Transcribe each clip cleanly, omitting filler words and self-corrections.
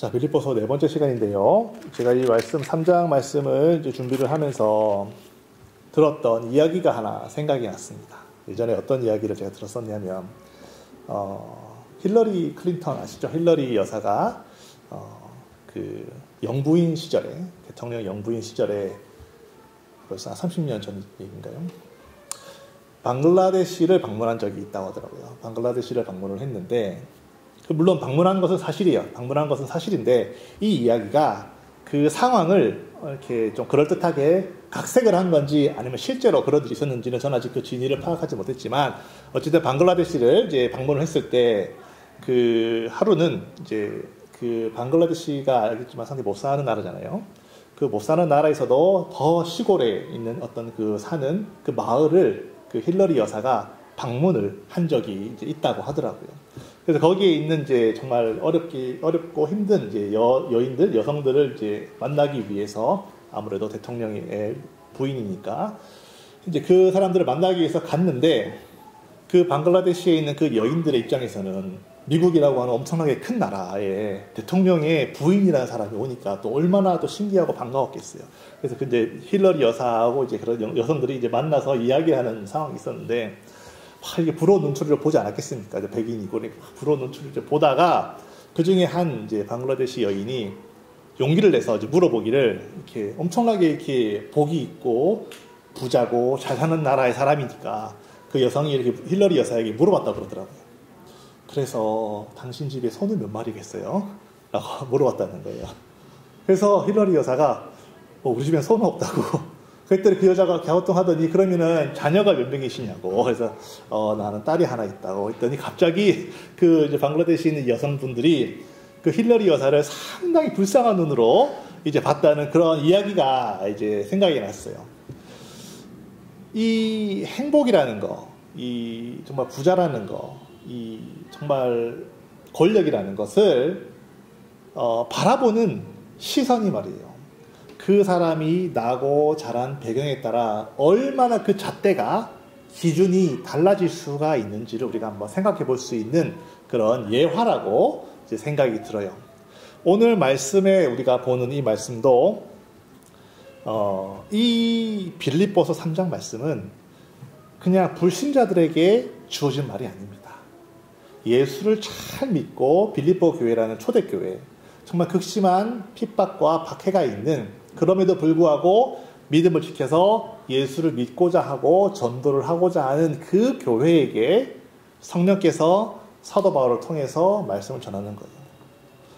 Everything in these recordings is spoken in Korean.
자, 빌립보서 네 번째 시간인데요. 제가 이 말씀, 3장 말씀을 이제 준비를 하면서 들었던 이야기가 하나 생각이 났습니다. 예전에 어떤 이야기를 제가 들었었냐면, 힐러리 클린턴 아시죠? 힐러리 여사가, 그 영부인 시절에, 대통령 영부인 시절에 벌써 30년 전 얘기인가요? 방글라데시를 방문한 적이 있다고 하더라고요. 방글라데시를 방문을 했는데, 물론 방문한 것은 사실이에요. 방문한 것은 사실인데 이 이야기가 그 상황을 이렇게 좀 그럴듯하게 각색을 한 건지 아니면 실제로 그런 일이 있었는지는 저는 아직 그 진위를 파악하지 못했지만 어쨌든 방글라데시를 이제 방문을 했을 때 그 하루는 이제 그 방글라데시가 알겠지만 상당히 못 사는 나라잖아요. 그 못 사는 나라에서도 더 시골에 있는 어떤 그 사는 그 마을을 그 힐러리 여사가 방문을 한 적이 이제 있다고 하더라고요. 그래서 거기에 있는 이제 정말 어렵고 힘든 이제 여인들, 여성들을 이제 만나기 위해서 아무래도 대통령의 부인이니까 이제 그 사람들을 만나기 위해서 갔는데 그 방글라데시에 있는 그 여인들의 입장에서는 미국이라고 하는 엄청나게 큰 나라에 대통령의 부인이라는 사람이 오니까 또 얼마나 또 신기하고 반가웠겠어요. 그래서 근데 힐러리 여사하고 이제 그런 여성들이 이제 만나서 이야기하는 상황이 있었는데 이게 부러운 눈초리를 보지 않았겠습니까? 백인이고 부러운 눈초리를 보다가 그 중에 한 이제 방글라데시 여인이 용기를 내서 이제 물어보기를 이렇게 엄청나게 이렇게 복이 있고 부자고 잘 사는 나라의 사람이니까 그 여성이 이렇게 힐러리 여사에게 물어봤다고 그러더라고요. 그래서 당신 집에 소는 몇 마리겠어요? 라고 물어봤다는 거예요. 그래서 힐러리 여사가 우리 집엔 소는 없다고. 그랬더니 그 여자가 갸우뚱하더니 그러면은 자녀가 몇 명이시냐고. 그래서 나는 딸이 하나 있다고 했더니 갑자기 그 이제 방글라데시에 있는 여성분들이 그 힐러리 여사를 상당히 불쌍한 눈으로 이제 봤다는 그런 이야기가 이제 생각이 났어요. 이 행복이라는 거, 이 정말 부자라는 거, 이 정말 권력이라는 것을 바라보는 시선이 말이에요. 그 사람이 나고 자란 배경에 따라 얼마나 그 잣대가 기준이 달라질 수가 있는지를 우리가 한번 생각해 볼 수 있는 그런 예화라고 이제 생각이 들어요. 오늘 말씀에 우리가 보는 이 말씀도 이 빌립보서 3장 말씀은 그냥 불신자들에게 주어진 말이 아닙니다. 예수를 잘 믿고 빌립보 교회라는 초대교회, 정말 극심한 핍박과 박해가 있는 그럼에도 불구하고 믿음을 지켜서 예수를 믿고자 하고 전도를 하고자 하는 그 교회에게 성령께서 사도 바울을 통해서 말씀을 전하는 거예요.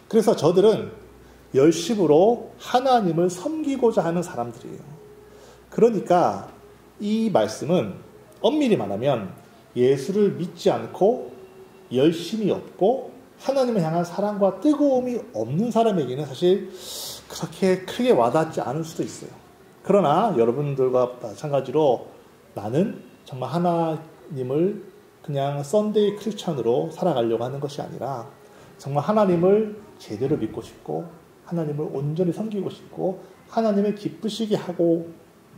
그래서 저들은 열심으로 하나님을 섬기고자 하는 사람들이에요. 그러니까 이 말씀은 엄밀히 말하면 예수를 믿지 않고 열심이 없고 하나님을 향한 사랑과 뜨거움이 없는 사람에게는 사실 그렇게 크게 와닿지 않을 수도 있어요. 그러나 여러분들과 마찬가지로 나는 정말 하나님을 그냥 썬데이 크리스찬으로 살아가려고 하는 것이 아니라 정말 하나님을 제대로 믿고 싶고 하나님을 온전히 섬기고 싶고 하나님을 기쁘시게 하고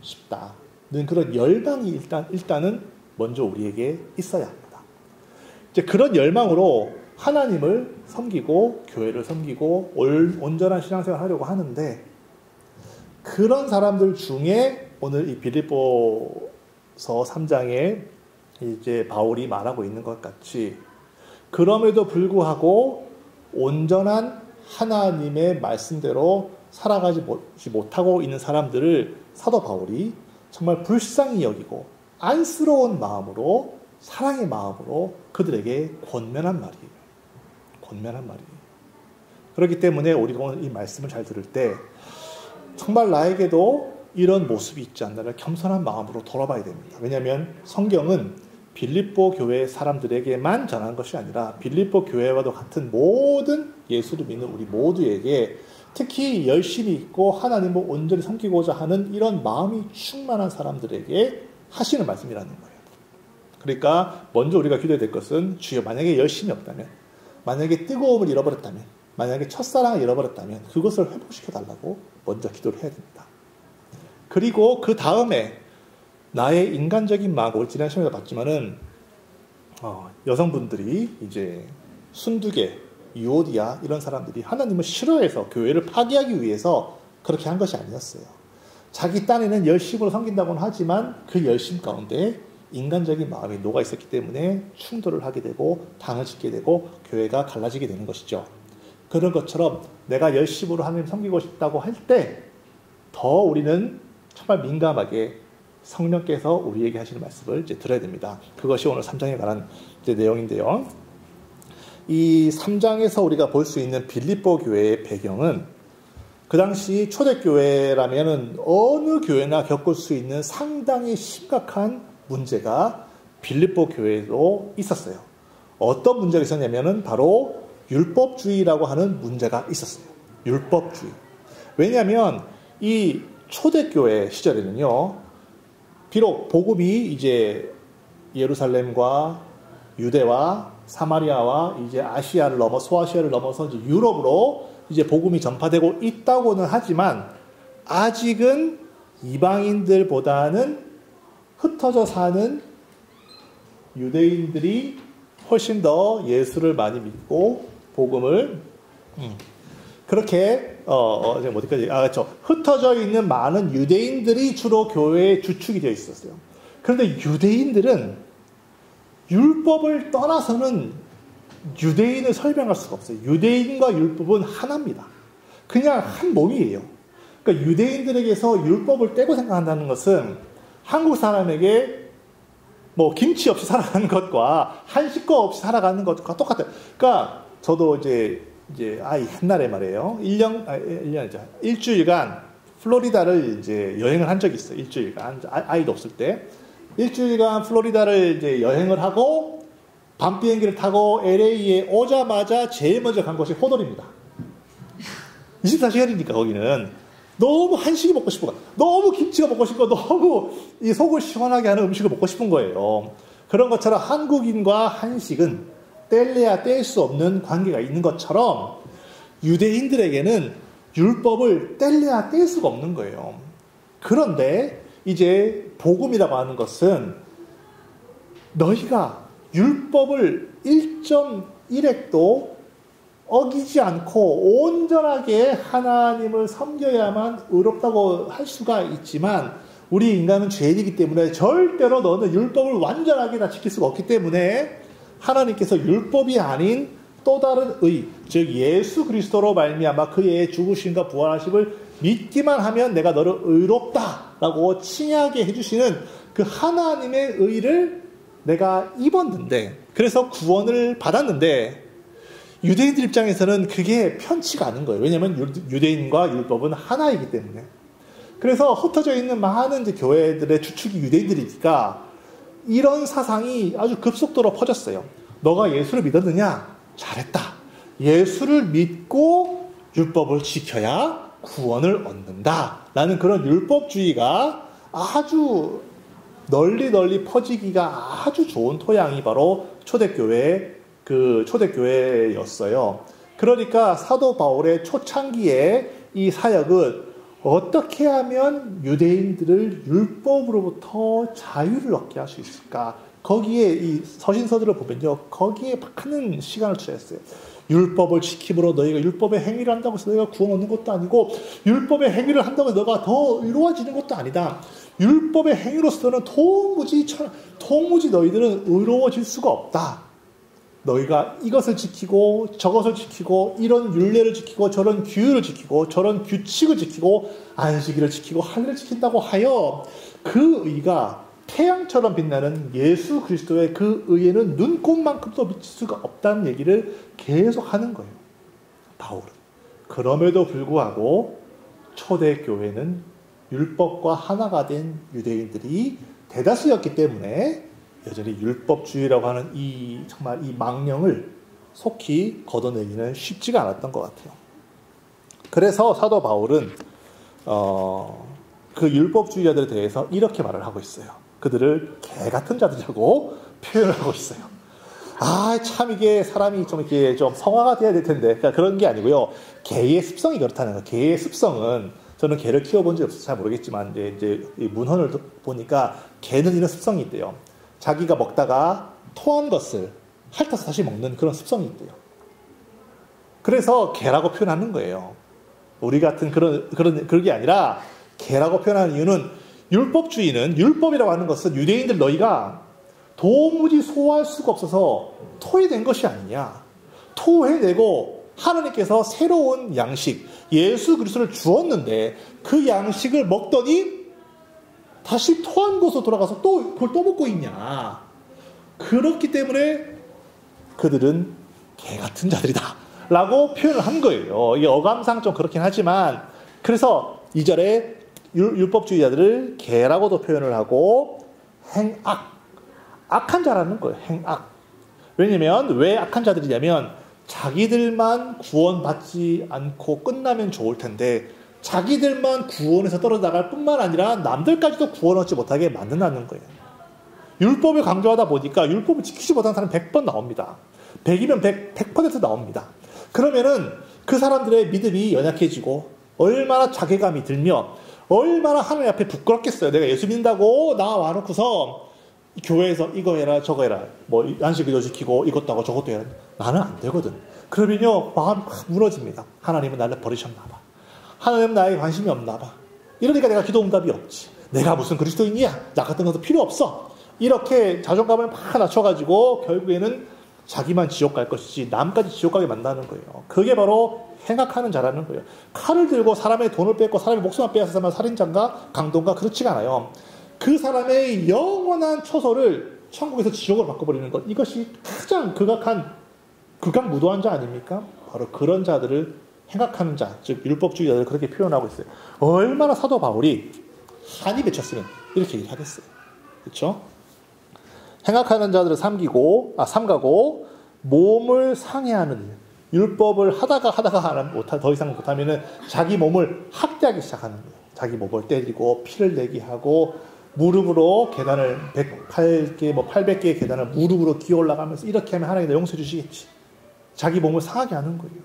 싶다는 그런 열망이 일단은 먼저 우리에게 있어야 합니다. 이제 그런 열망으로 하나님을 섬기고 교회를 섬기고 온전한 신앙생활을 하려고 하는데 그런 사람들 중에 오늘 이 빌립보서 3장에 이제 바울이 말하고 있는 것 같이 그럼에도 불구하고 온전한 하나님의 말씀대로 살아가지 못하고 있는 사람들을 사도 바울이 정말 불쌍히 여기고 안쓰러운 마음으로 사랑의 마음으로 그들에게 권면한 말이에요. 권면한 말이에요. 그렇기 때문에 우리가 오늘 이 말씀을 잘 들을 때 정말 나에게도 이런 모습이 있지 않나를 겸손한 마음으로 돌아봐야 됩니다. 왜냐하면 성경은 빌립보 교회 사람들에게만 전한 것이 아니라 빌립보 교회와도 같은 모든 예수를 믿는 우리 모두에게 특히 열심히 있고 하나님을 온전히 섬기고자 하는 이런 마음이 충만한 사람들에게 하시는 말씀이라는 거예요. 그러니까 먼저 우리가 기도해야 될 것은 주여 만약에 열심이 없다면 만약에 뜨거움을 잃어버렸다면 만약에 첫사랑을 잃어버렸다면 그것을 회복시켜달라고 먼저 기도를 해야 됩니다. 그리고 그 다음에 나의 인간적인 마음을 지난 시간에 봤지만은 여성분들이 이제 순두개 유오디아 이런 사람들이 하나님을 싫어해서 교회를 파괴하기 위해서 그렇게 한 것이 아니었어요. 자기 딴에는 열심으로 섬긴다고는 하지만 그 열심 가운데 인간적인 마음이 녹아 있었기 때문에 충돌을 하게 되고 당을 짓게 되고 교회가 갈라지게 되는 것이죠. 그런 것처럼 내가 열심으로 하나님 섬기고 싶다고 할 때 더 우리는 정말 민감하게 성령께서 우리에게 하시는 말씀을 이제 들어야 됩니다. 그것이 오늘 3장에 관한 이제 내용인데요. 이 3장에서 우리가 볼 수 있는 빌립보 교회의 배경은 그 당시 초대교회라면 어느 교회나 겪을 수 있는 상당히 심각한 문제가 빌립보 교회에도 있었어요. 어떤 문제가 있었냐면 바로 율법주의라고 하는 문제가 있었어요. 율법주의. 왜냐하면 이 초대교회 시절에는요, 비록 복음이 이제 예루살렘과 유대와 사마리아와 이제 아시아를 넘어 소아시아를 넘어서 이제 유럽으로 이제 복음이 전파되고 있다고는 하지만 아직은 이방인들보다는 흩어져 사는 유대인들이 훨씬 더 예수를 많이 믿고 복음을 그렇게 어디까지 그렇죠. 흩어져 있는 많은 유대인들이 주로 교회의 주축이 되어 있었어요. 그런데 유대인들은 율법을 떠나서는 유대인을 설명할 수가 없어요. 유대인과 율법은 하나입니다. 그냥 한 몸이에요. 그러니까 유대인들에게서 율법을 떼고 생각한다는 것은 한국 사람에게 뭐 김치 없이 살아가는 것과 한식거 없이 살아가는 것과 똑같아요. 그러니까 저도 이제 옛날에 말이에요. 일주일간 플로리다를 이제 여행을 한 적이 있어요. 일주일간 아이도 없을 때 일주일간 플로리다를 이제 여행을 하고 밤 비행기를 타고 LA에 오자마자 제일 먼저 간 곳이 호돌입니다. 24시간이니까 거기는 너무 한식이 먹고 싶은 거야. 너무 김치가 먹고 싶고 너무 이 속을 시원하게 하는 음식을 먹고 싶은 거예요. 그런 것처럼 한국인과 한식은 뗄래야 뗄 수 없는 관계가 있는 것처럼 유대인들에게는 율법을 뗄래야 뗄 수가 없는 거예요. 그런데 이제 복음이라고 하는 것은 너희가 율법을 1.1획도 어기지 않고 온전하게 하나님을 섬겨야만 의롭다고 할 수가 있지만 우리 인간은 죄인이기 때문에 절대로 너는 율법을 완전하게 다 지킬 수가 없기 때문에 하나님께서 율법이 아닌 또 다른 의, 즉 예수 그리스도로 말미암아 그의 죽으심과 부활하심을 믿기만 하면 내가 너를 의롭다라고 칭하게 해주시는 그 하나님의 의를 내가 입었는데, 그래서 구원을 받았는데 유대인들 입장에서는 그게 편치가 않은 거예요. 왜냐하면 유대인과 율법은 하나이기 때문에. 그래서 흩어져 있는 많은 이제 교회들의 주축이 유대인들이니까 이런 사상이 아주 급속도로 퍼졌어요. 너가 예수를 믿었느냐? 잘했다. 예수를 믿고 율법을 지켜야 구원을 얻는다. 라는 그런 율법주의가 아주 널리 퍼지기가 아주 좋은 토양이 바로 초대교회였어요. 그러니까 사도 바울의 초창기에 이 사역은 어떻게 하면 유대인들을 율법으로부터 자유를 얻게 할 수 있을까? 거기에 이 서신서들을 보면요, 거기에 많은 시간을 투자했어요. 율법을 지킴으로 너희가 율법의 행위를 한다고 해서 너희가 구원 얻는 것도 아니고, 율법의 행위를 한다고 해서 너가 더 의로워지는 것도 아니다. 율법의 행위로서는 도무지 너희들은 의로워질 수가 없다. 너희가 이것을 지키고 저것을 지키고 이런 율례를 지키고 저런 규율을 지키고 저런 규칙을 지키고 안식일을 지키고 할례를 지킨다고 하여 그 의가 태양처럼 빛나는 예수 그리스도의 그 의에는 눈곱만큼도 미칠 수가 없다는 얘기를 계속 하는 거예요. 바울은. 그럼에도 불구하고 초대교회는 율법과 하나가 된 유대인들이 대다수였기 때문에 여전히 율법주의라고 하는 정말 이 망령을 속히 걷어내기는 쉽지가 않았던 것 같아요. 그래서 사도 바울은 그 율법주의자들에 대해서 이렇게 말을 하고 있어요. 그들을 개 같은 자들이라고 표현을 하고 있어요. 참 이게 사람이 좀 이렇게 좀 성화가 돼야 될 텐데, 그러니까 그런 게 아니고요. 개의 습성이 그렇다는 거예요. 개의 습성은, 저는 개를 키워본 적이 없어서 잘 모르겠지만 이제 이 문헌을 보니까 개는 이런 습성이 있대요. 자기가 먹다가 토한 것을 핥아서 다시 먹는 그런 습성이 있대요. 그래서 개라고 표현하는 거예요. 우리 같은 그런 게 아니라 개라고 표현하는 이유는 율법주의는, 율법이라고 하는 것은 유대인들 너희가 도무지 소화할 수가 없어서 토해낸 것이 아니냐. 토해내고 하나님께서 새로운 양식, 예수 그리스도를 주었는데 그 양식을 먹더니 다시 토한 곳으로 돌아가서 그걸 또 먹고 있냐. 그렇기 때문에 그들은 개 같은 자들이다 라고 표현을 한 거예요. 이게 어감상 좀 그렇긴 하지만, 그래서 2절에 율법주의자들을 개라고도 표현을 하고 악한 자라는 거예요. 행악. 왜냐면 왜 악한 자들이냐면 자기들만 구원받지 않고 끝나면 좋을 텐데 자기들만 구원에서 떨어져 나갈 뿐만 아니라 남들까지도 구원 얻지 못하게 만든다는 거예요. 율법을 강조하다 보니까 율법을 지키지 못하는 사람이 100번 나옵니다. 100이면 100% 나옵니다. 그러면은 그 사람들의 믿음이 연약해지고 얼마나 자괴감이 들며 얼마나 하나님 앞에 부끄럽겠어요. 내가 예수 믿는다고 나와놓고서 교회에서 이거 해라 저거 해라, 뭐 안식일도 지키고 이것도 하고 저것도 해라. 나는 안 되거든. 그러면요 마음이 확 무너집니다. 하나님은 나를 버리셨나 봐. 하나님은 나에게 관심이 없나 봐. 이러니까 내가 기도 응답이 없지. 내가 무슨 그리스도인이야. 나 같은 것도 필요 없어. 이렇게 자존감을 막 낮춰가지고 결국에는 자기만 지옥 갈 것이지 남까지 지옥 가게 만드는 거예요. 그게 바로 행악하는 자라는 거예요. 칼을 들고 사람의 돈을 뺏고 사람의 목숨을 빼앗아서만 살인자인가 강도인가 그렇지가 않아요. 그 사람의 영원한 처소를 천국에서 지옥으로 바꿔버리는 것, 이것이 가장 극악무도한 자 아닙니까? 바로 그런 자들을 행악하는 자, 즉 율법주의자들을 그렇게 표현하고 있어요. 얼마나 사도 바울이 한이 맺혔으면 이렇게 얘기하겠어요. 그렇죠? 행악하는 자들을 삼가고 몸을 상해하는 일. 율법을 하다가 더 이상 못하면은 자기 몸을 학대하기 시작하는 거예요. 자기 몸을 때리고 피를 내게 하고 무릎으로 계단을 108개, 800개의 계단을 무릎으로 기어 올라가면서 이렇게 하면 하나님이 용서해 주시겠지. 자기 몸을 상하게 하는 거예요.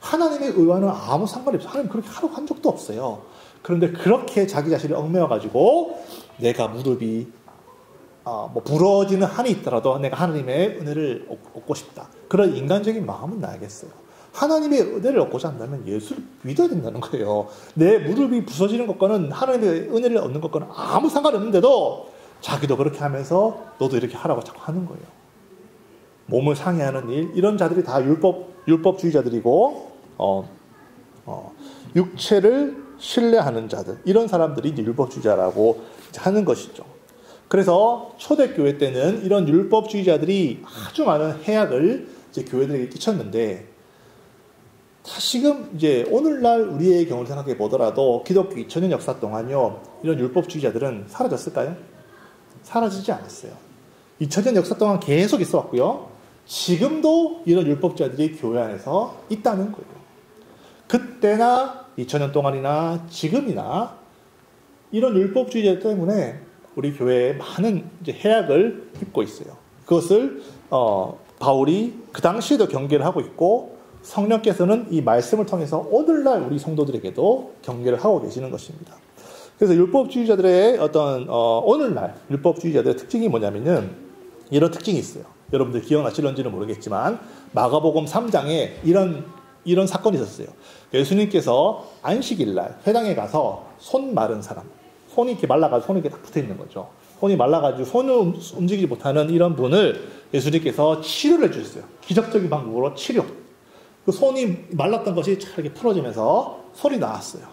하나님의 의와는 아무 상관이 없어요. 하나님 그렇게 하라고 한 적도 없어요. 그런데 그렇게 자기 자신을 얽매여가지고 내가 무릎이 부러지는 한이 있더라도 내가 하나님의 은혜를 얻고 싶다. 그런 인간적인 마음은 나야겠어요. 하나님의 은혜를 얻고자 한다면 예수를 믿어야 된다는 거예요. 내 무릎이 부서지는 것과는 하나님의 은혜를 얻는 것과는 아무 상관이 없는데도 자기도 그렇게 하면서 너도 이렇게 하라고 자꾸 하는 거예요. 몸을 상해하는 일, 이런 자들이 다 율법주의자들이고 육체를 신뢰하는 자들, 이런 사람들이 이제 율법주의자라고 하는 것이죠. 그래서 초대교회 때는 이런 율법주의자들이 아주 많은 해악을 이제 교회들에게 끼쳤는데, 다시금 이제 오늘날 우리의 경우를 생각해 보더라도 기독교 2000년 역사 동안요, 이런 율법주의자들은 사라졌을까요? 사라지지 않았어요. 2000년 역사 동안 계속 있어 왔고요. 지금도 이런 율법주의자들이 교회 안에서 있다는 거예요. 그때나 2000년 동안이나 지금이나 이런 율법주의자 때문에 우리 교회에 많은 이제 해악을 입고 있어요. 그것을 바울이 그 당시에도 경계를 하고 있고, 성령께서는 이 말씀을 통해서 오늘날 우리 성도들에게도 경계를 하고 계시는 것입니다. 그래서 율법주의자들의 오늘날 율법주의자들의 특징이 뭐냐면은 이런 특징이 있어요. 여러분들 기억나실런지는 모르겠지만 마가복음 3장에 이런 사건이 있었어요. 예수님께서 안식일날 회당에 가서 손 마른 사람, 손이 이렇게 말라가지고 손이 이렇게 딱 붙어 있는 거죠. 손이 말라가지고 손을 움직이지 못하는 이런 분을 예수님께서 치료를 해주셨어요. 기적적인 방법으로 치료. 그 손이 말랐던 것이 잘 이렇게 풀어지면서 손이 나왔어요.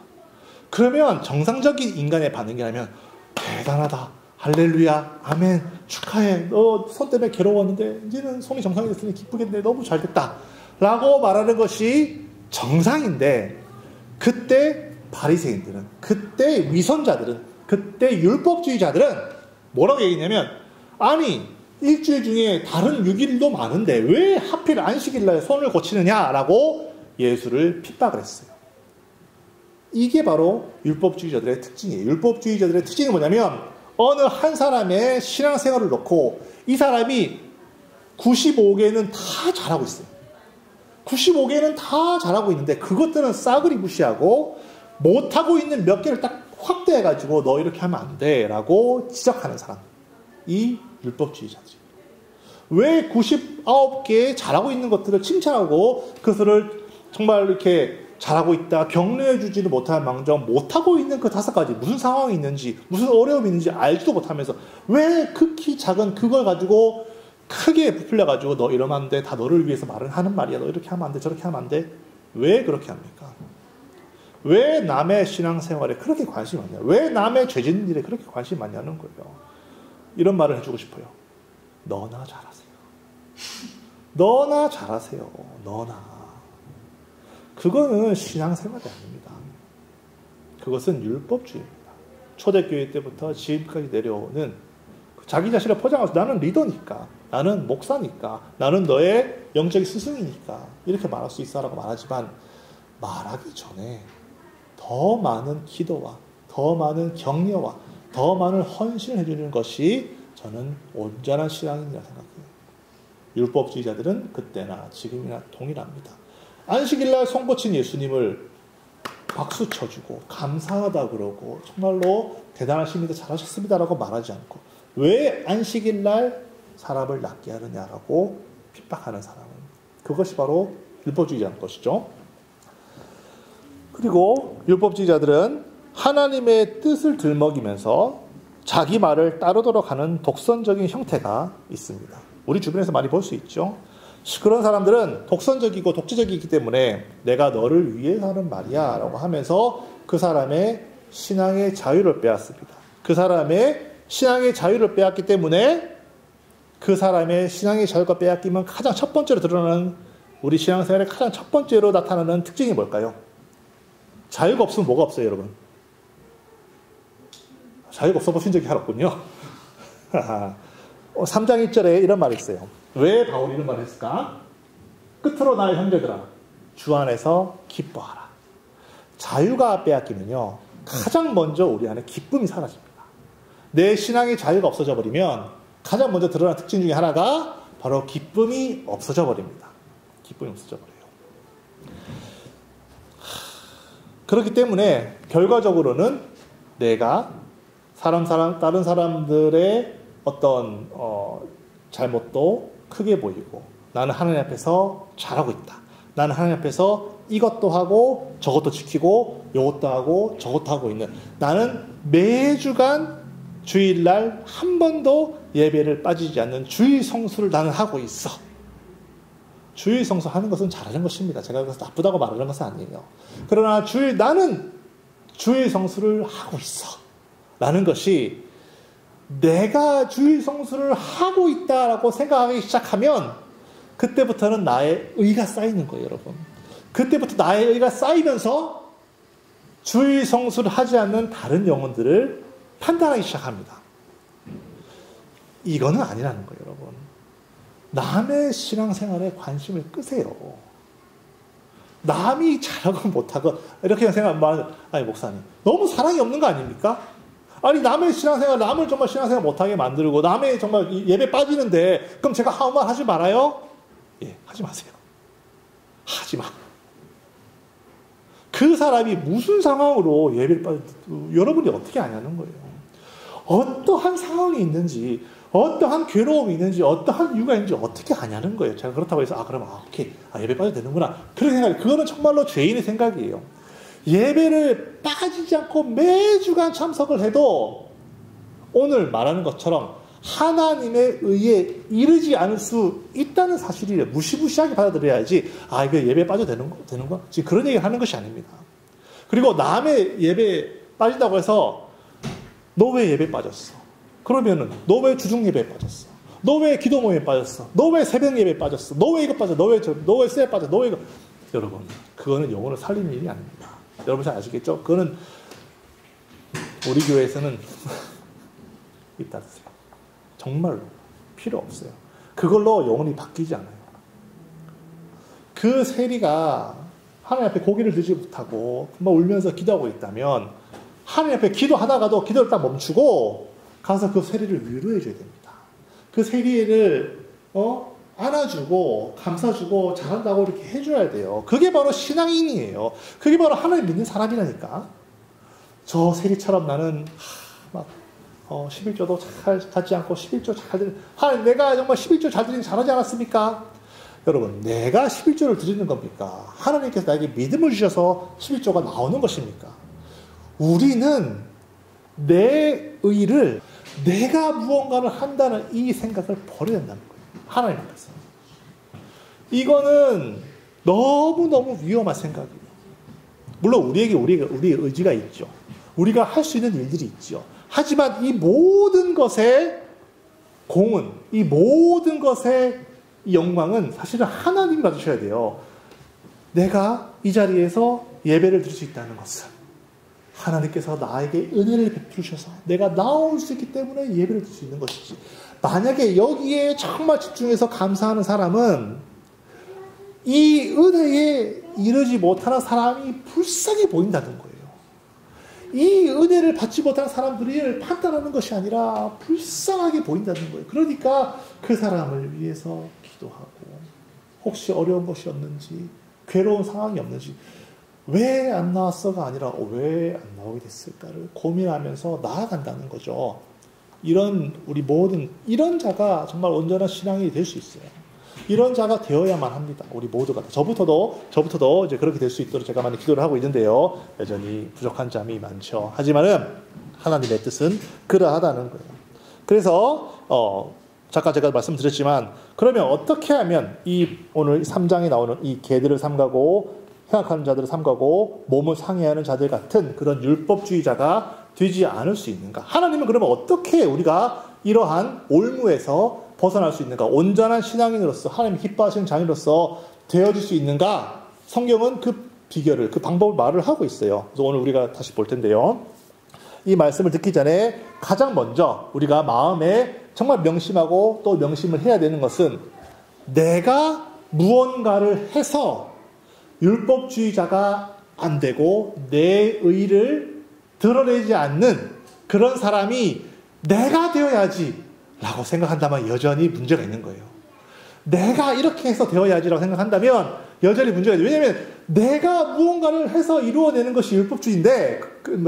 그러면 정상적인 인간의 반응이라면 대단하다, 할렐루야, 아멘, 축하해, 너 손 때문에 괴로웠는데 이제는 손이 정상이 됐으니 기쁘겠네, 너무 잘 됐다 라고 말하는 것이 정상인데, 그때 바리새인들은, 그때 위선자들은, 그때 율법주의자들은 뭐라고 얘기했냐면, 아니 일주일 중에 다른 6일도 많은데 왜 하필 안식일날 손을 고치느냐라고 예수를 핍박을 했어요. 이게 바로 율법주의자들의 특징이에요. 율법주의자들의 특징이 뭐냐면, 어느 한 사람의 신앙생활을 놓고 이 사람이 95개는 다 잘하고 있어요. 95개는 다 잘하고 있는데 그것들은 싸그리 무시하고 못하고 있는 몇 개를 딱 확대해가지고 너 이렇게 하면 안 돼 라고 지적하는 사람, 이 율법주의자들이 왜 99개 잘하고 있는 것들을 칭찬하고 그것을 정말 이렇게 잘하고 있다, 격려해 주지는 못할 망정 못하고 있는 그 5가지, 무슨 상황이 있는지, 무슨 어려움이 있는지 알지도 못하면서 왜 극히 작은 그걸 가지고 크게 부풀려가지고 너 이러면 안 돼, 다 너를 위해서 말을 하는 말이야, 너 이렇게 하면 안 돼, 저렇게 하면 안 돼. 왜 그렇게 합니까? 왜 남의 신앙생활에 그렇게 관심이 많냐? 왜 남의 죄 짓는 일에 그렇게 관심이 많냐는 거예요. 이런 말을 해주고 싶어요. 너나 잘하세요. 너나 잘하세요. 너나. 그거는 신앙생활이 아닙니다. 그것은 율법주의입니다. 초대교회 때부터 지금까지 내려오는 자기 자신을 포장해서 나는 리더니까, 나는 목사니까, 나는 너의 영적인 스승이니까 이렇게 말할 수 있어라고 말하지만 말하기 전에 더 많은 기도와 더 많은 격려와 더 많은 헌신을 해주는 것이 저는 온전한 신앙이라고 생각해요. 율법주의자들은 그때나 지금이나 동일합니다. 안식일날 손고친 예수님을 박수 쳐주고 감사하다 그러고 정말로 대단하십니다, 잘하셨습니다라고 말하지 않고 왜 안식일날 사람을 낫게 하느냐라고 핍박하는 사람은 그것이 바로 율법주의자인 것이죠. 그리고 율법주의자들은 하나님의 뜻을 들먹이면서 자기 말을 따르도록 하는 독선적인 형태가 있습니다. 우리 주변에서 많이 볼 수 있죠. 그런 사람들은 독선적이고 독재적이기 때문에 내가 너를 위해서 하는 말이야 라고 하면서 그 사람의 신앙의 자유를 빼앗습니다. 그 사람의 신앙의 자유를 빼앗기 때문에 그 사람의 신앙의 자유가 빼앗기면 가장 첫 번째로 드러나는 우리 신앙생활의 가장 첫 번째로 나타나는 특징이 뭘까요? 자유가 없으면 뭐가 없어요, 여러분? 자유가 없어 보신 적이 하나 없군요. 3장 1절에 이런 말이 있어요. 왜 바울이 이런 말을 했을까? 끝으로 나의 형제들아, 주 안에서 기뻐하라. 자유가 빼앗기면요, 가장 먼저 우리 안에 기쁨이 사라집니다. 내 신앙의 자유가 없어져 버리면 가장 먼저 드러나는 특징 중에 하나가 바로 기쁨이 없어져 버립니다. 기쁨이 없어져 버려요. 그렇기 때문에 결과적으로는 내가 다른 사람들의 어떤 잘못도 크게 보이고 나는 하나님 앞에서 잘하고 있다. 나는 하나님 앞에서 이것도 하고 저것도 지키고 이것도 하고 저것도 하고 있는, 나는 매주간 주일날 한 번도 예배를 빠지지 않는 주일 성수를 나는 하고 있어. 주일 성수 하는 것은 잘하는 것입니다. 제가 그래서 나쁘다고 말하는 것은 아니에요. 그러나 나는 주일 성수를 하고 있어 라는 것이, 내가 주일 성수를 하고 있다라고 생각하기 시작하면 그때부터는 나의 의가 쌓이는 거예요, 여러분. 그때부터 나의 의가 쌓이면서 주일 성수를 하지 않는 다른 영혼들을 판단하기 시작합니다. 이거는 아니라는 거예요, 여러분. 남의 신앙생활에 관심을 끄세요. 남이 잘하고 못하고 이렇게 생각하면, 아니 목사님 너무 사랑이 없는 거 아닙니까? 아니 남의 신앙생활, 남을 정말 신앙생활 못하게 만들고 남의 정말 예배 빠지는데 그럼 제가 아무 말 하지 말아요? 예, 하지 마세요. 하지 마. 그 사람이 무슨 상황으로 예배를 여러분이 어떻게 아냐는 거예요. 어떠한 상황이 있는지, 어떠한 괴로움이 있는지, 어떠한 이유가 있는지 어떻게 아냐는 거예요. 제가 그렇다고 해서 오케이, 예배 빠져도 되는구나, 그런 생각, 그거는 정말로 죄인의 생각이에요. 예배를 빠지지 않고 매주간 참석을 해도 오늘 말하는 것처럼 하나님의 의에 이르지 않을 수 있다는 사실을 무시무시하게 받아들여야지, 이거 예배 빠져도 되는구나, 지금 그런 얘기를 하는 것이 아닙니다. 그리고 남의 예배 빠진다고 해서 너 왜 예배 빠졌어? 그러면은 너 왜 주중 예배에 빠졌어? 너 왜 기도 모임에 빠졌어? 너 왜 새벽 예배에 빠졌어? 너 왜 이거 빠져? 너 왜 쇠에 빠져? 너 왜 이거? 여러분, 그거는 영혼을 살리는 일이 아닙니다. 여러분 잘 아시겠죠? 그거는 우리 교회에서는 있다 드세요. 정말로 필요 없어요. 그걸로 영혼이 바뀌지 않아요. 그 세리가 하나님 앞에 고개를 들지 못하고 막 울면서 기도하고 있다면 하나님 앞에 기도하다가도 기도를 딱 멈추고 가서 그 세리를 위로해 줘야 됩니다. 그 세리를 안아주고 감싸주고 잘한다고 이렇게 해줘야 돼요. 그게 바로 신앙인이에요. 그게 바로 하나님 믿는 사람이라니까. 저 세리처럼 나는 11조도 잘 갖지 않고 11조 잘 드리는, 하나님 내가 정말 11조 잘 드리는 잘하지 않았습니까? 여러분, 내가 11조를 드리는 겁니까? 하나님께서 나에게 믿음을 주셔서 11조가 나오는 것입니까? 우리는 내 의를, 내가 무언가를 한다는 이 생각을 버려야 한다는 거예요. 하나님 앞에서. 이거는 너무너무 위험한 생각이에요. 물론 우리의 의지가 있죠. 우리가 할 수 있는 일들이 있죠. 하지만 이 모든 것의 공은, 이 모든 것의 영광은 사실은 하나님이 받으셔야 돼요. 내가 이 자리에서 예배를 드릴 수 있다는 것은 하나님께서 나에게 은혜를 베푸셔서 내가 나올 수 있기 때문에 예배를 드릴 수 있는 것이지. 만약에 여기에 정말 집중해서 감사하는 사람은 이 은혜에 이르지 못하는 사람이 불쌍해 보인다는 거예요. 이 은혜를 받지 못하는 사람들을 판단하는 것이 아니라 불쌍하게 보인다는 거예요. 그러니까 그 사람을 위해서 기도하고, 혹시 어려운 것이 없는지, 괴로운 상황이 없는지, 왜 안 나왔어가 아니라 왜 안 나오게 됐을까를 고민하면서 나아간다는 거죠. 우리 모든 이런 자가 정말 온전한 신앙이 될 수 있어요. 이런 자가 되어야만 합니다. 우리 모두가. 저부터도 이제 그렇게 될 수 있도록 제가 많이 기도를 하고 있는데요. 여전히 부족한 점이 많죠. 하지만은 하나님의 뜻은 그러하다는 거예요. 그래서 잠깐 제가 말씀드렸지만, 그러면 어떻게 하면 오늘 3장에 나오는 이 개들을 삼가고 생각하는 자들을 삼가고 몸을 상해하는 자들 같은 그런 율법주의자가 되지 않을 수 있는가? 하나님은 그러면 어떻게 우리가 이러한 올무에서 벗어날 수 있는가? 온전한 신앙인으로서, 하나님 기뻐하시는 자녀로서 되어질 수 있는가? 성경은 그 비결을, 그 방법을 말을 하고 있어요. 그래서 오늘 우리가 다시 볼 텐데요. 이 말씀을 듣기 전에 가장 먼저 우리가 마음에 정말 명심하고 또 명심을 해야 되는 것은, 내가 무언가를 해서 율법주의자가 안 되고 내 의를 드러내지 않는 그런 사람이 내가 되어야지 라고 생각한다면 여전히 문제가 있는 거예요. 내가 이렇게 해서 되어야지라고 생각한다면 여전히 문제가 있어요. 왜냐하면 내가 무언가를 해서 이루어내는 것이 율법주의인데,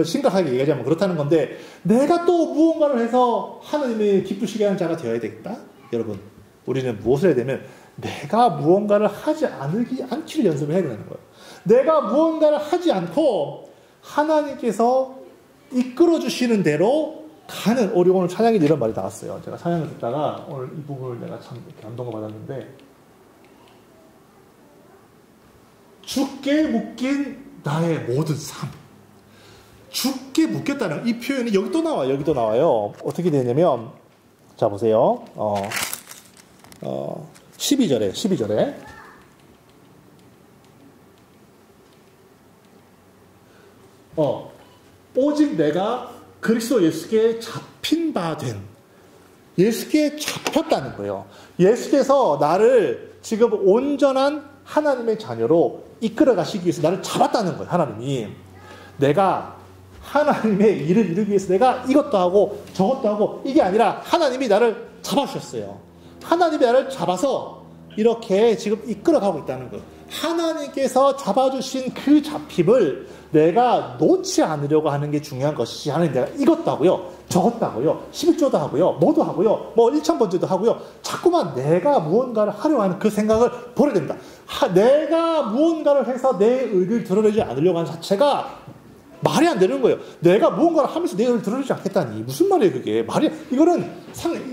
심각하게 얘기하자면 그렇다는 건데, 내가 또 무언가를 해서 하나님이 기쁘시게 하는 자가 되어야 되겠다? 여러분, 우리는 무엇을 해야 되면 내가 무언가를 하지 않기를 연습을 해야 되는 거예요. 내가 무언가를 하지 않고 하나님께서 이끌어 주시는 대로 가는, 우리 오늘 찬양에 이런 말이 나왔어요. 제가 찬양을 듣다가 오늘 이 부분을 내가 참 감동을 받았는데, 주께 묶인 나의 모든 삶. 주께 묶였다는 이 표현이 여기도 나와요. 어떻게 되냐면, 자 보세요. 12절에 오직 내가 그리스도 예수께 잡힌 바 된, 예수께 잡혔다는 거예요. 예수께서 나를 지금 온전한 하나님의 자녀로 이끌어 가시기 위해서 나를 잡았다는 거예요. 하나님이. 내가 하나님의 일을 이루기 위해서 내가 이것도 하고 저것도 하고, 이게 아니라 하나님이 나를 잡아주셨어요. 하나님이 나를 잡아서 이렇게 지금 이끌어가고 있다는 거예요. 하나님께서 잡아주신 그 잡힘을 내가 놓지 않으려고 하는 게 중요한 것이지, 하나님 내가 이것도 하고요, 저것도 하고요, 11조도 하고요, 뭐도 하고요, 뭐 1000번째도 하고요, 자꾸만 내가 무언가를 하려고 하는 그 생각을 버려야 됩니다. 내가 무언가를 해서 내 의를 드러내지 않으려고 하는 자체가 말이 안 되는 거예요. 내가 무언가를 하면서 내 의를 드러내지 않겠다니, 무슨 말이에요 그게? 이거는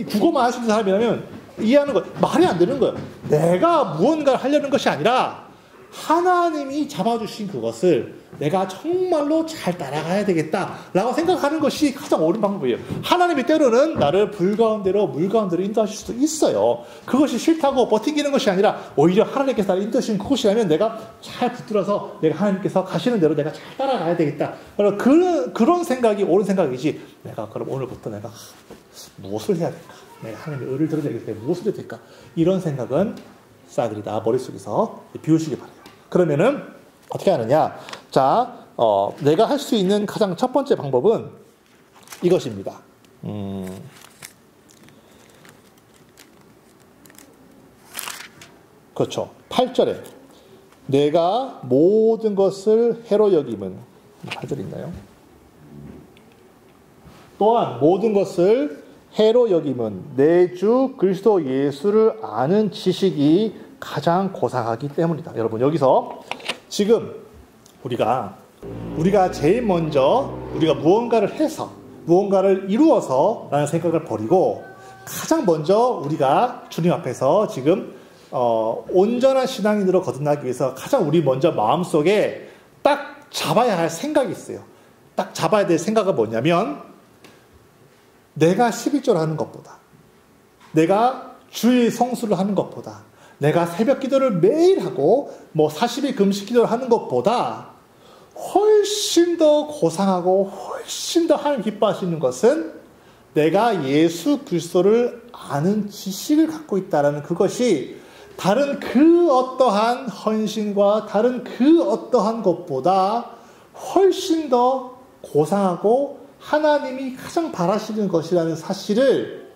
국어만 하시는 사람이라면 이해하는 거예요. 말이 안 되는 거예요. 내가 무언가를 하려는 것이 아니라 하나님이 잡아주신 그것을 내가 정말로 잘 따라가야 되겠다라고 생각하는 것이 가장 옳은 방법이에요. 하나님이 때로는 나를 불가운데로 물가운데로 인도하실 수도 있어요. 그것이 싫다고 버티기는 것이 아니라 오히려 하나님께서 나를 인도하신 그것이라면 내가 잘 붙들어서 내가 하나님께서 가시는 대로 내가 잘 따라가야 되겠다. 그런 생각이 옳은 생각이지, 내가 그럼 오늘부터 내가 무엇을 해야 될까? 내가 하나님의 의를 들어야겠다. 무엇을 해야 될까? 이런 생각은 싸그리 다 머릿속에서 비우시기 바라요. 그러면은 어떻게 하느냐? 자, 내가 할 수 있는 가장 첫 번째 방법은 이것입니다. 그렇죠. 8절에 내가 모든 것을 해로 여김은, 8절 있나요? 또한 모든 것을 해로 여김은 내 주 그리스도 예수를 아는 지식이 가장 고상하기 때문이다. 여러분, 여기서 지금 우리가 제일 먼저 우리가 무언가를 해서 무언가를 이루어서 라는 생각을 버리고 가장 먼저 우리가 주님 앞에서 지금 온전한 신앙인으로 거듭나기 위해서 가장 우리 먼저 마음속에 딱 잡아야 할 생각이 있어요. 딱 잡아야 될 생각은 뭐냐면, 내가 11조를 하는 것보다, 내가 주일 성수를 하는 것보다, 내가 새벽 기도를 매일 하고 40일 금식 기도를 하는 것보다 훨씬 더 고상하고 훨씬 더 하나님 기뻐하시는 것은 내가 예수 그리스도를 아는 지식을 갖고 있다는 그것이 다른 그 어떠한 헌신과 다른 그 어떠한 것보다 훨씬 더 고상하고 하나님이 가장 바라시는 것이라는 사실을,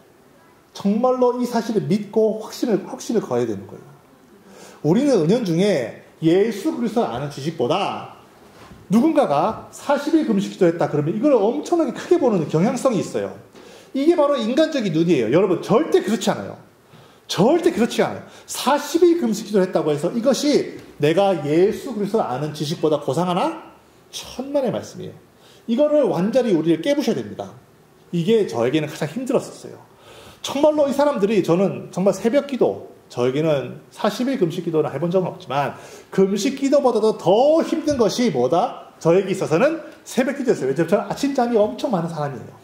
정말로 이 사실을 믿고 확신을 거해야 되는 거예요. 우리는 은연중에 예수 그리스도를 아는 지식보다 누군가가 40일 금식 기도했다 그러면 이걸 엄청나게 크게 보는 경향성이 있어요. 이게 바로 인간적인 눈이에요. 여러분, 절대 그렇지 않아요. 절대 그렇지 않아요. 40일 금식 기도를 했다고 해서 이것이 내가 예수 그리스도를 아는 지식보다 고상하나? 천만의 말씀이에요. 이거를 완전히 우리를 깨부셔야 됩니다. 이게 저에게는 가장 힘들었었어요. 정말로 이 사람들이, 저는 정말 새벽 기도, 저에게는 40일 금식 기도는 해본 적은 없지만 금식 기도보다도 더 힘든 것이 뭐다? 저에게 있어서는 새벽 기도였어요. 왜냐하면 저는 아침잠이 엄청 많은 사람이에요.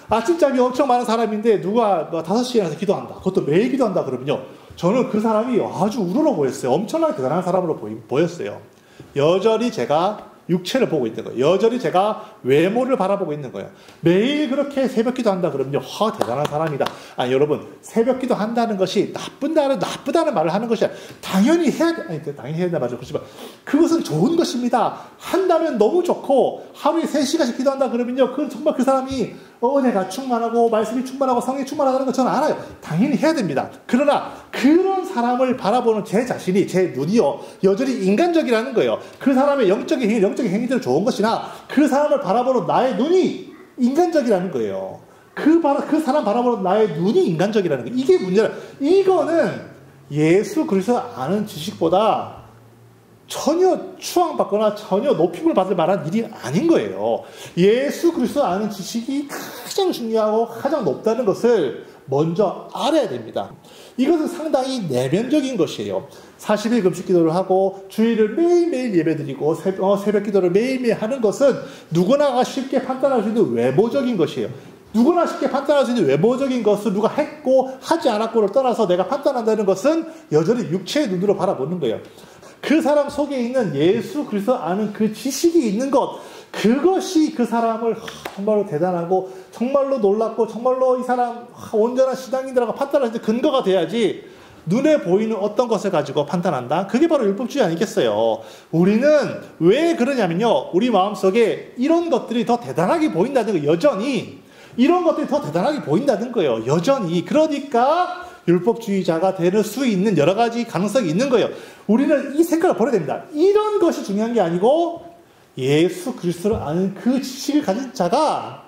아침잠이 엄청 많은 사람인데 누가 5시에 일어나서 기도한다, 그것도 매일 기도한다 그러면요, 저는 그 사람이 아주 우러러 보였어요. 엄청나게 대단한 사람으로 보였어요. 여전히 제가 육체를 보고 있는 거예요. 여전히 제가 외모를 바라보고 있는 거예요. 매일 그렇게 새벽 기도한다 그러면요, 대단한 사람이다. 아니, 여러분, 새벽 기도 한다는 것이 나쁘다는 말을 하는 것이 아니라 당연히 해야 된다 말이죠. 그렇지만 그것은 좋은 것입니다. 한다면 너무 좋고, 하루에 3시간씩 기도한다 그러면요, 그건 정말 그 사람이 은혜가 충만하고 말씀이 충만하고 성령이 충만하다는 거 저는 알아요. 당연히 해야 됩니다. 그러나 그런 사람을 바라보는 제 자신이, 제 눈이요, 여전히 인간적이라는 거예요. 그 사람의 영적인 행위들은 좋은 것이나 그 사람을 바라보는 나의 눈이 인간적이라는 거예요. 그 사람 바라보는 나의 눈이 인간적이라는 거예요. 이게 문제라. 이거는 예수 그리스도 아는 지식보다 전혀 추앙받거나 전혀 높임을 받을 만한 일이 아닌 거예요. 예수 그리스도 아는 지식이 가장 중요하고 가장 높다는 것을 먼저 알아야 됩니다. 이것은 상당히 내면적인 것이에요. 40일 금식 기도를 하고 주일을 매일매일 예배드리고 새벽 기도를 매일매일 하는 것은 누구나가 쉽게 판단할 수 있는 외모적인 것이에요. 누구나 쉽게 판단할 수 있는 외모적인 것을 누가 했고 하지 않았고를 떠나서 내가 판단한다는 것은 여전히 육체의 눈으로 바라보는 거예요. 그 사람 속에 있는 예수 그리스도 아는 그 지식이 있는 것, 그것이 그 사람을 정말로 대단하고 정말로 놀랍고 정말로 이 사람 온전한 신앙인이라고 판단할 때 근거가 돼야지, 눈에 보이는 어떤 것을 가지고 판단한다? 그게 바로 율법주의 아니겠어요? 우리는 왜 그러냐면요, 우리 마음속에 이런 것들이 더 대단하게 보인다는 거예요. 여전히 이런 것들이 더 대단하게 보인다는 거예요. 여전히. 그러니까 율법주의자가 될 수 있는 여러 가지 가능성이 있는 거예요. 우리는 이 생각을 버려야 됩니다. 이런 것이 중요한 게 아니고 예수 그리스도를 아는 그 지식을 가진 자가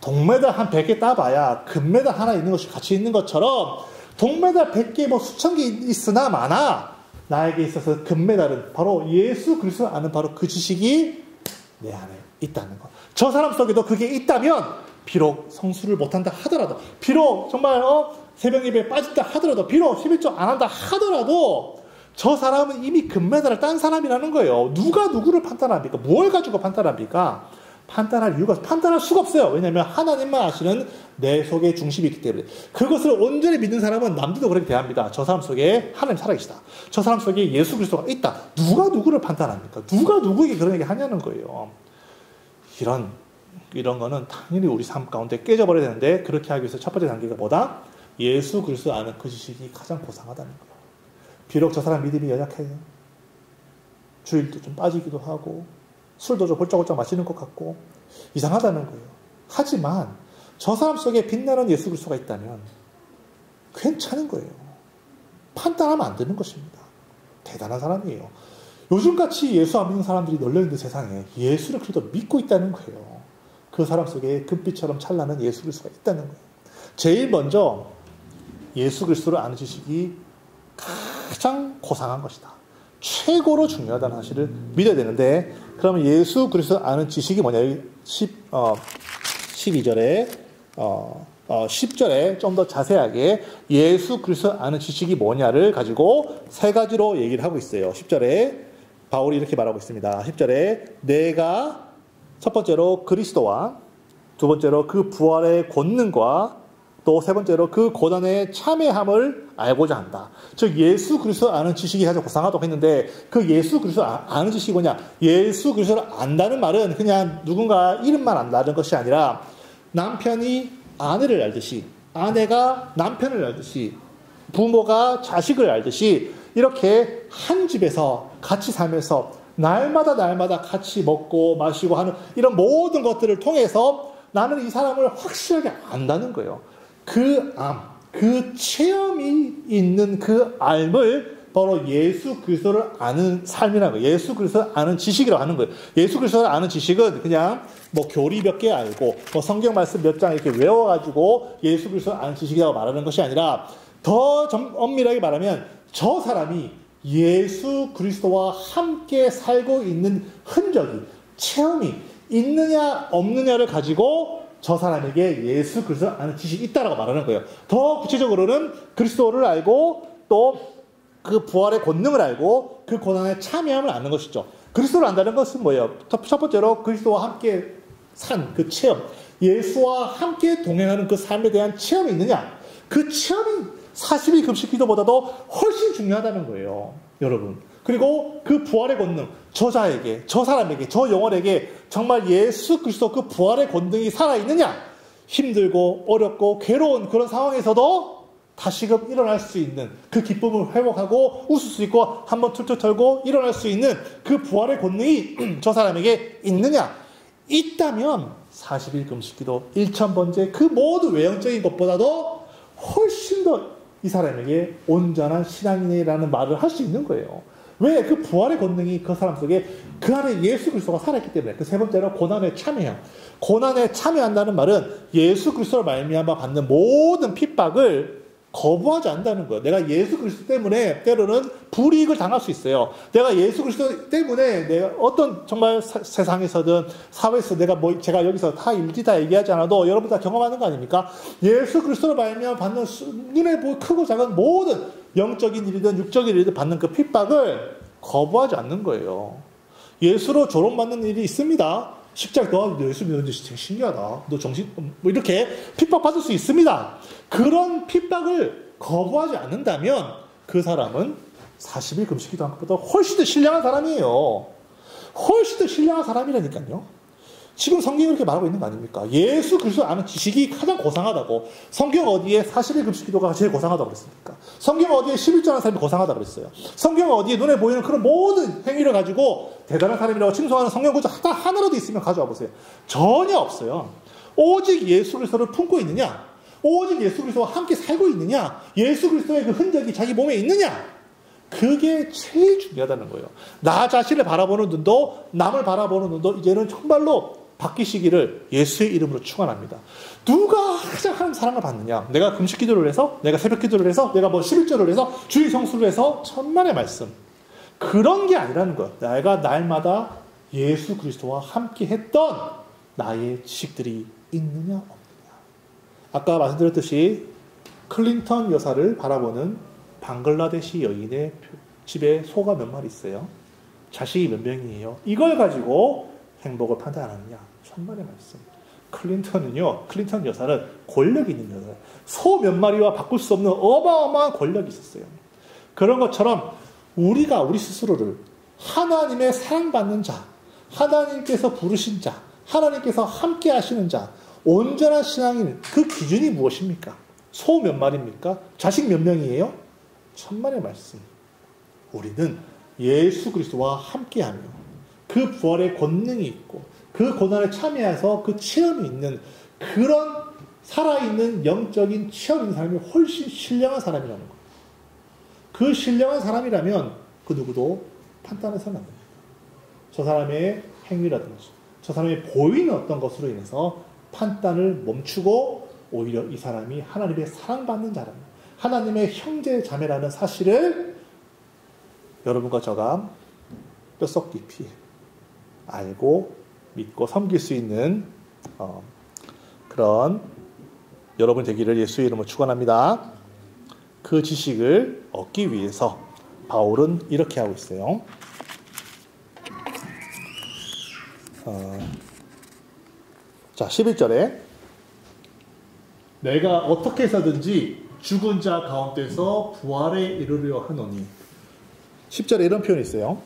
동메달 한 100개 따봐야 금메달 하나 있는 것이 같이 있는 것처럼, 동메달 100개 수천 개 있으나 마나 나에게 있어서 금메달은 바로 예수 그리스도를 아는 바로 그 지식이 내 안에 있다는 것. 저 사람 속에도 그게 있다면 비록 성수를 못한다 하더라도, 비록 정말 새벽 예배에 빠진다 하더라도, 비록 11조 안 한다 하더라도 저 사람은 이미 금메달을 딴 사람이라는 거예요. 누가 누구를 판단합니까? 뭘 가지고 판단합니까? 판단할 수가 없어요. 왜냐하면 하나님만 아시는 내 속에 중심이 있기 때문에. 그것을 온전히 믿는 사람은 남들도 그렇게 대합니다. 저 사람 속에 하나님 살아계시다. 저 사람 속에 예수 그리스도가 있다. 누가 누구를 판단합니까? 누가 누구에게 그런 얘기 하냐는 거예요. 이런 거는 당연히 우리 삶 가운데 깨져버려야 되는데, 그렇게 하기 위해서 첫 번째 단계가 뭐다? 예수 그리스도 아는 그 지식이 가장 고상하다는 거예요. 비록 저 사람 믿음이 연약해요. 주일도 좀 빠지기도 하고 술도 좀 홀짝홀짝 마시는 것 같고 이상하다는 거예요. 하지만 저 사람 속에 빛나는 예수 그리스도가 있다면 괜찮은 거예요. 판단하면 안 되는 것입니다. 대단한 사람이에요. 요즘같이 예수 안 믿는 사람들이 널려있는 세상에 예수를 그래도 믿고 있다는 거예요. 그 사람 속에 금빛처럼 찬란한 예수 그리스도가 있다는 거예요. 제일 먼저 예수 그리스도를 아는 지식이 가장 고상한 것이다. 최고로 중요하다는 사실을 믿어야 되는데, 그러면 예수 그리스도를 아는 지식이 뭐냐? 12절에 10절에 좀 더 자세하게 예수 그리스도를 아는 지식이 뭐냐를 가지고 세 가지로 얘기를 하고 있어요. 10절에 바울이 이렇게 말하고 있습니다. 10절에 내가 첫 번째로 그리스도와, 두 번째로 그 부활의 권능과, 또 세 번째로 그 고난의 참여함을 알고자 한다. 즉 예수 그리스도를 아는 지식이 가장 고상하다고 했는데, 그 예수 그리스도를 아는 지식이 뭐냐? 예수 그리스도를 안다는 말은 그냥 누군가 이름만 안다는 것이 아니라, 남편이 아내를 알듯이, 아내가 남편을 알듯이, 부모가 자식을 알듯이 이렇게 한 집에서 같이 살면서 날마다 같이 먹고 마시고 하는 이런 모든 것들을 통해서 나는 이 사람을 확실하게 안다는 거예요. 그 그 체험이 있는 그 알을 바로 예수 그리스도를 아는 삶이라는 거예요. 예수 그리스도를 아는 지식이라고 하는 거예요. 예수 그리스도를 아는 지식은 그냥 뭐 교리 몇 개 알고 뭐 성경 말씀 몇 장 이렇게 외워가지고 예수 그리스도를 아는 지식이라고 말하는 것이 아니라, 더 엄밀하게 말하면 저 사람이 예수 그리스도와 함께 살고 있는 흔적이, 체험이 있느냐 없느냐를 가지고 저 사람에게 예수 그리스도를 아는 지식이 있다라고 말하는 거예요. 더 구체적으로는 그리스도를 알고 또 그 부활의 권능을 알고 그 고난에 참여함을 아는 것이죠. 그리스도를 안다는 것은 뭐예요? 첫 번째로 그리스도와 함께 산 그 체험, 예수와 함께 동행하는 그 삶에 대한 체험이 있느냐? 그 체험이 40일 금식 기도보다도 훨씬 중요하다는 거예요, 여러분. 그리고 그 부활의 권능, 저자에게, 저 사람에게, 저 영혼에게 정말 예수 그리스도 그 부활의 권능이 살아있느냐? 힘들고 어렵고 괴로운 그런 상황에서도 다시금 일어날 수 있는 그 기쁨을 회복하고 웃을 수 있고 한번 툴툴 털고 일어날 수 있는 그 부활의 권능이 저 사람에게 있느냐? 있다면 40일 금식기도 1000번째 그 모든 외형적인 것보다도 훨씬 더 이 사람에게 온전한 신앙인이라는 말을 할 수 있는 거예요. 왜? 그 부활의 권능이 그 사람 속에, 그 안에 예수 그리스도가 살아있기 때문에. 그 세 번째로 고난에 참여해요. 고난에 참여한다는 말은 예수 그리스도로 말미암아 받는 모든 핍박을 거부하지 않는다는 거예요. 내가 예수 그리스도 때문에 때로는 불이익을 당할 수 있어요. 내가 예수 그리스도 때문에 내가 어떤 정말 세상에서든 사회에서 내가 제가 여기서 다 일일이 다 얘기하지 않아도 여러분 다 경험하는 거 아닙니까? 예수 그리스도로 말미암아 받는 눈에 보이는 크고 작은 모든 영적인 일이든 육적인 일이든 받는 그 핍박을 거부하지 않는 거예요. 예수로 조롱받는 일이 있습니다. 십자가, 너 예수 믿는지 진짜 신기하다. 너 정신, 뭐 이렇게 핍박받을 수 있습니다. 그런 핍박을 거부하지 않는다면 그 사람은 40일 금식기도 한 것보다 훨씬 더 신령한 사람이에요. 훨씬 더 신령한 사람이라니까요. 지금 성경이 그렇게 말하고 있는 거 아닙니까? 예수 그리스도 아는 지식이 가장 고상하다고. 성경 어디에 40일 금식기도가 제일 고상하다고 그랬습니까? 성경 어디에 11조 하는 사람이 고상하다고 그랬어요? 성경 어디에 눈에 보이는 그런 모든 행위를 가지고 대단한 사람이라고 칭송하는 성경 구절 하나라도 있으면 가져와 보세요. 전혀 없어요. 오직 예수 그리스도를 품고 있느냐? 오직 예수 그리스도와 함께 살고 있느냐? 예수 그리스도의 그 흔적이 자기 몸에 있느냐? 그게 제일 중요하다는 거예요. 나 자신을 바라보는 눈도, 남을 바라보는 눈도 이제는 정말로 바뀌시기를 예수의 이름으로 축원합니다. 누가 가장 하나님 사랑을 받느냐? 내가 금식 기도를 해서, 내가 새벽 기도를 해서, 내가 뭐 11절을 해서, 주일 성수를 해서, 천만의 말씀. 그런 게 아니라는 거예요. 내가 날마다 예수 그리스도와 함께 했던 나의 지식들이 있느냐 없느냐. 아까 말씀드렸듯이 클린턴 여사를 바라보는 방글라데시 여인의 집에 소가 몇 마리 있어요. 자식이 몇 명이에요. 이걸 가지고 행복을 판단하느냐. 천만의 말씀. 클린턴 여사는 권력이 있는 여자예요. 소 몇 마리와 바꿀 수 없는 어마어마한 권력이 있었어요. 그런 것처럼 우리가 우리 스스로를 하나님의 사랑받는 자, 하나님께서 부르신 자, 하나님께서 함께 하시는 자, 온전한 신앙인, 그 기준이 무엇입니까? 소 몇 마리입니까? 자식 몇 명이에요? 천만의 말씀. 우리는 예수 그리스도와 함께하며 그 부활의 권능이 있고 그 고난에 참여해서 그 체험이 있는 그런 살아있는 영적인 체험인 사람이 훨씬 신령한 사람이라는 거예요. 그 신령한 사람이라면 그 누구도 판단해서는 안 됩니다. 저 사람의 행위라든지 저 사람이 보이는 어떤 것으로 인해서 판단을 멈추고 오히려 이 사람이 하나님의 사랑받는 자랍니다. 하나님의 형제 자매라는 사실을 여러분과 저가 뼛속 깊이 알고 믿고 섬길 수 있는 그런 여러분 되기를 예수의 이름으로 축원합니다. 그 지식을 얻기 위해서 바울은 이렇게 하고 있어요. 자, 11절에 내가 어떻게 해서든지 죽은 자 가운데서 부활에 이르려 하노니 10절에 이런 표현이 있어요.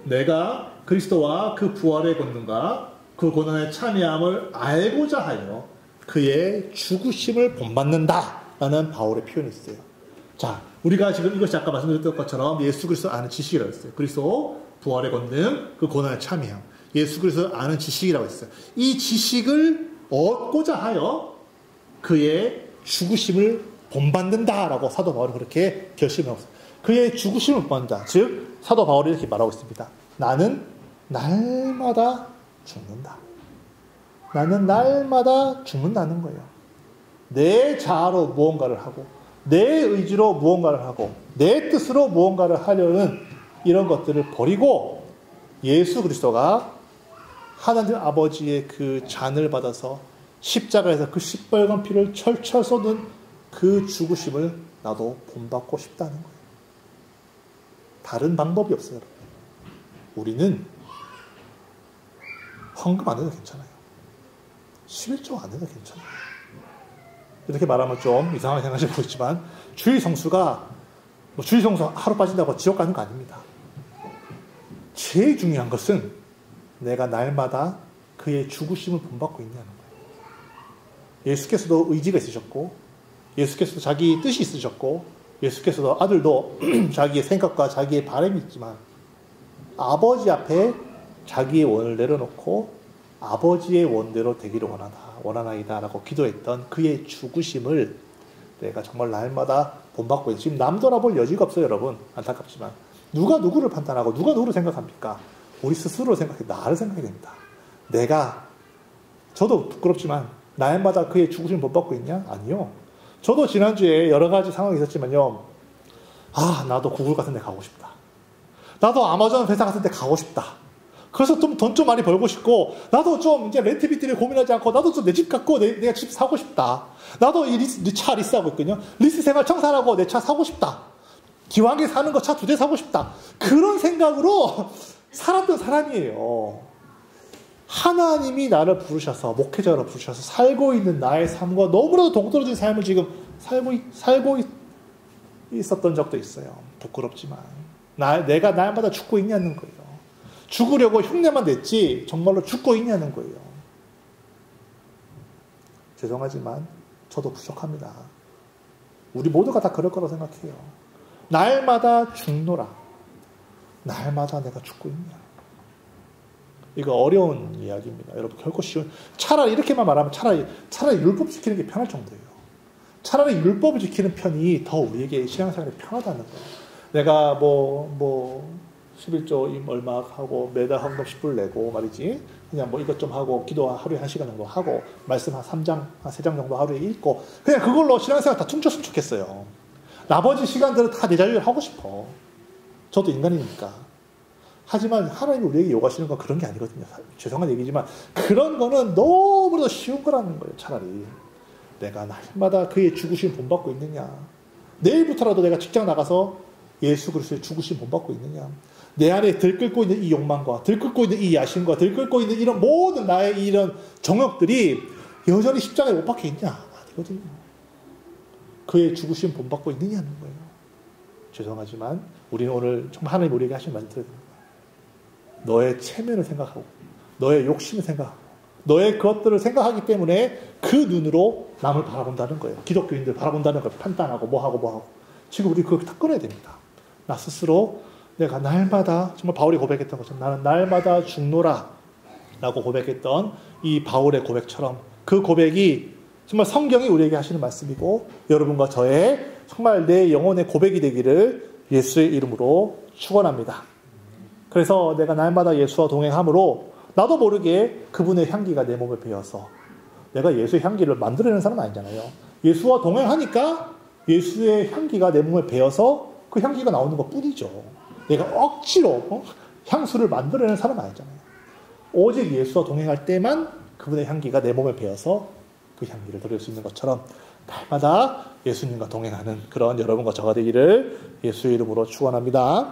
내가 그리스도와 그 부활의 권능과 그 고난의 참여함을 알고자 하여 그의 죽으심을 본받는다 라는 바울의 표현이 있어요. 자, 우리가 지금 이것이 아까 말씀드렸던 것처럼 예수 그리스도 아는 지식이라고 했어요. 그리스도 부활의 권능, 그 고난의 참여함, 예수 그리스도 아는 지식이라고 했어요. 이 지식을 얻고자 하여 그의 죽으심을 본받는다라고 사도 바울은 그렇게 결심하고 있어요. 그의 죽으심을 본받는다. 즉 사도 바울이 이렇게 말하고 있습니다. 나는 날마다 죽는다. 나는 날마다 죽는다는 거예요. 내 자아로 무언가를 하고 내 의지로 무언가를 하고 내 뜻으로 무언가를 하려는 이런 것들을 버리고 예수 그리스도가 하나님 아버지의 그 잔을 받아서 십자가에서 그 시뻘건 피를 철철 쏟은 그 죽으심을 나도 본받고 싶다는 거예요. 다른 방법이 없어요, 여러분. 우리는 헌금 안 해도 괜찮아요. 11조 안 해도 괜찮아요. 이렇게 말하면 좀 이상하게 생각하실 수 있지만 주일 성수가 주일 성수 하루 빠진다고 지옥 가는 거 아닙니다. 제일 중요한 것은 내가 날마다 그의 죽으심을 본받고 있냐는 거예요. 예수께서도 의지가 있으셨고 예수께서도 자기 뜻이 있으셨고 예수께서도 아들도 자기의 생각과 자기의 바람이 있지만 아버지 앞에 자기의 원을 내려놓고 아버지의 원대로 되기를 원하나이다 라고 기도했던 그의 죽으심을 내가 정말 날마다 본받고 있어요. 지금 남 돌아볼 여지가 없어요, 여러분. 안타깝지만 누가 누구를 판단하고 누가 누구를 생각합니까? 우리 스스로 생각해, 나를 생각해야 됩니다. 저도 부끄럽지만 날마다 그의 죽으심을 본받고 있냐? 아니요. 저도 지난주에 여러 가지 상황이 있었지만요. 나도 구글 같은 데 가고 싶다. 나도 아마존 회사 같은 데 가고 싶다. 그래서 좀 돈 좀 많이 벌고 싶고, 나도 좀 이제 렌트비티를 고민하지 않고, 나도 좀 내 집 갖고 내가 집 사고 싶다. 나도 이 차 리스하고 있거든요. 리스 생활 청산하고 내 차 사고 싶다. 기왕에 사는 거 차 2대 사고 싶다. 그런 생각으로 살았던 사람이에요. 하나님이 나를 부르셔서, 목회자로 부르셔서 살고 있는 나의 삶과 너무나도 동떨어진 삶을 지금 살고 있었던 적도 있어요. 부끄럽지만. 내가 날마다 죽고 있냐는 거예요. 죽으려고 흉내만 냈지 정말로 죽고 있냐는 거예요. 죄송하지만 저도 부족합니다. 우리 모두가 다 그럴 거라고 생각해요. 날마다 죽노라. 날마다 내가 죽고 있냐. 이거 어려운 이야기입니다. 여러분 결코 쉬운. 차라리 이렇게만 말하면 차라리 율법 지키는 게 편할 정도예요. 차라리 율법을 지키는 편이 더 우리에게 신앙생활이 편하다는 거예요. 내가 11조 얼마 하고 매달 헌금 10불 내고 말이지. 그냥 이것 좀 하고 기도 하루에 1시간 정도 하고 말씀 한 3장, 한 3장 정도 하루에 읽고 그냥 그걸로 신앙생활 다 퉁쳤으면 좋겠어요. 나머지 시간들은 다 내 자유를 하고 싶어. 저도 인간이니까. 하지만 하나님이 우리에게 요구하시는 건 그런 게 아니거든요. 죄송한 얘기지만 그런 거는 너무나 쉬운 거라는 거예요. 차라리 내가 날마다 그의 죽으심 본받고 있느냐. 내일부터라도 내가 직장 나가서 예수 그리스도의 죽으심 본받고 있느냐. 내 안에 들끓고 있는 이 욕망과 들끓고 있는 이 야심과 들끓고 있는 이런 모든 나의 이런 정욕들이 여전히 십자가에 못 박혀 있냐. 아니거든요. 그의 죽으심 본받고 있느냐는 거예요. 죄송하지만 우리는 오늘 정말 하나님 우리에게 하신 말씀 들어야 됩니다. 너의 체면을 생각하고 너의 욕심을 생각하고 너의 그것들을 생각하기 때문에 그 눈으로 남을 바라본다는 거예요. 기독교인들 바라본다는 걸 판단하고 뭐하고 지금 우리 그걸 다 끊어야 됩니다. 나 스스로 내가 날마다 정말 바울이 고백했던 것처럼 나는 날마다 죽노라 라고 고백했던 이 바울의 고백처럼 그 고백이 정말 성경이 우리에게 하시는 말씀이고 여러분과 저의 정말 내 영혼의 고백이 되기를 예수의 이름으로 축원합니다. 그래서 내가 날마다 예수와 동행함으로 나도 모르게 그분의 향기가 내 몸에 배어서 내가 예수의 향기를 만들어내는 사람은 아니잖아요. 예수와 동행하니까 예수의 향기가 내 몸에 배어서 그 향기가 나오는 것 뿐이죠. 내가 억지로 향수를 만들어내는 사람은 아니잖아요. 오직 예수와 동행할 때만 그분의 향기가 내 몸에 배어서 그 향기를 드릴 수 있는 것처럼 날마다 예수님과 동행하는 그런 여러분과 저가 되기를 예수의 이름으로 축원합니다.